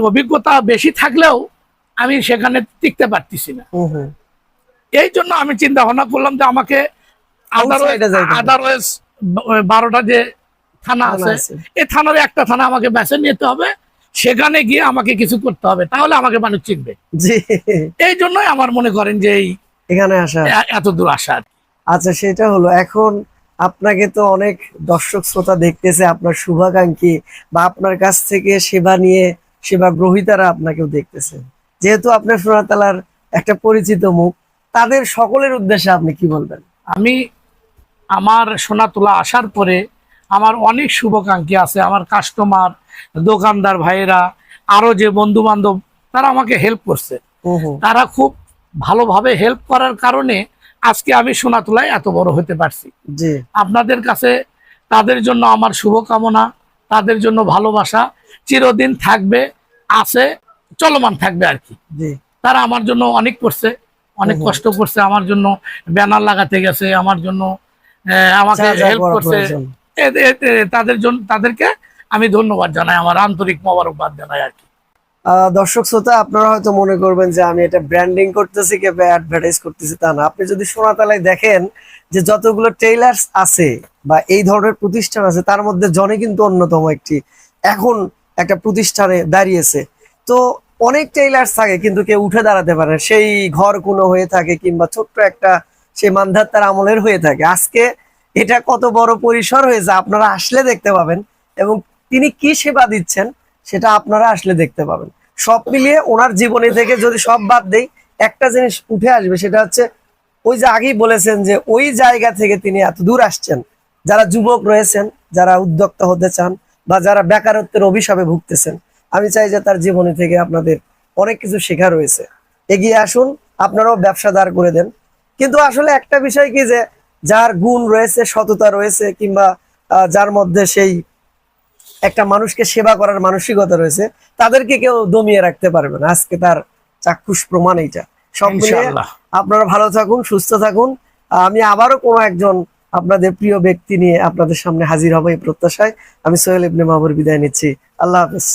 অভিজ্ঞতা বেশি থাকলেও আমি সেখানে টিকতে পারতেছি না। এই জন্য আমি চিন্তা ভাবনা করলাম যে আমাকে আদারওয়াইজ 12টা যে থানা আছে এই থানার একটা থানা আমাকে বেছে নিতে হবে, সেখানে গিয়ে আমাকে কিছু করতে হবে, তাহলে আমাকে মানুষ চিনবে। এই জন্যই আমার মনে করেন যে এখানে আসা, এত দূর আসা। আচ্ছা, সেটা হলো। এখন আপনাকে তো অনেক দর্শক শ্রোতা দেখতেছে, আপনার শুভাকাঙ্ক্ষী বা আপনার কাছ থেকে সেবা নিয়ে সেবা গ্রহীতারা আপনাকেও দেখতেছে। যেহেতু আপনার সোনাতলার একটা পরিচিত মুখ, তাদের সকলের উদ্দেশ্যে আপনি কি বলবেন? আমি আমার সোনাতলা আসার পরে আমার অনেক শুভাকাঙ্ক্ষী আছে, আমার কাস্টমার, দোকানদার ভাইয়েরা, আরো যে বন্ধু বান্ধব তারা আমাকে হেল্প করছে। তারা খুব ভালোভাবে হেল্প করার কারণে আজকে আমি সোনাতলায় এত বড় হতে পারছি। আপনাদের কাছে তাদের জন্য আমার শুভকামনা, তাদের জন্য ভালোবাসা চিরদিন থাকবে, আছে, চলমান থাকবে আর কি। তারা আমার জন্য অনেক করছে, অনেক কষ্ট করছে, আমার জন্য ব্যানার লাগাতে গেছে, আমার জন্য আমাকে হেল্প করছে। তাদের জন্য তাদেরকে আমি ধন্যবাদ জানাই, আমার আন্তরিক মোবারকবাদ জানাই আর কি। দর্শক শ্রোতা, আপনারা হয়তো মনে করবেন যে আমি এটা ব্র্যান্ডিং করতেছি কিংবা অ্যাডভার্টাইজ করতেছি, তা না। আপনি যদি সোনাতলায় দেখেন যে যতগুলো টেইলার্স আছে বা এই ধরনের প্রতিষ্ঠান আছে, তার মধ্যে জনি কিন্তু অন্যতম একটি এখন একটা প্রতিষ্ঠানে দাঁড়িয়েছে। তো অনেক টেইলার্স থাকে কিন্তু কেউ উঠে দাঁড়াতে পারে, সেই ঘর কোনো হয়ে থাকে কিংবা ছোট্ট একটা সেই মানধাত্তার আমলের হয়ে থাকে। আজকে এটা কত বড় পরিসর হয়েছে আপনারা আসলে দেখতে পাবেন, এবং তিনি কি সেবা দিচ্ছেন সেটা আপনারা আসলে দেখতে পাবেন। সব মিলিয়ে ওনার জীবনী থেকে যদি সব বাদ দেই, একটা জিনিস উঠে আসবে, সেটা হচ্ছে ওই যে আগেই বলেছেন যে ওই জায়গা থেকে তিনি এত দূর আসছেন। যারা যুবক রয়েছেন, যারা উদ্যোক্তা হতে চান বা যারা বেকারত্বের অভিশাপে ভুগতেছেন, আমি চাই যে তার জীবনী থেকে আপনাদের অনেক কিছু শেখা রয়েছে। এগিয়ে আসুন, আপনারাও ব্যবসা দাঁড় করে দেন। কিন্তু আসলে একটা বিষয় কি, যে যার গুণ রয়েছে, সততা রয়েছে, কিংবা যার মধ্যে সেই একটা মানুষকে সেবা করার মানসিকতা রয়েছে, তাদেরকে কেউ দমিয়ে রাখতে পারবে না। আজকে তার চাক্ষুষ প্রমাণ এইটা। সব মিলিয়ে আপনারা ভালো থাকুন, সুস্থ থাকুন। আমি আবারও কোনো একজন আপনাদের প্রিয় ব্যক্তি নিয়ে আপনাদের সামনে হাজির হব এই প্রত্যাশায় আমি সোহেল ইবনে মাহবুব বিদায় নিচ্ছি। আল্লাহ হাফেজ।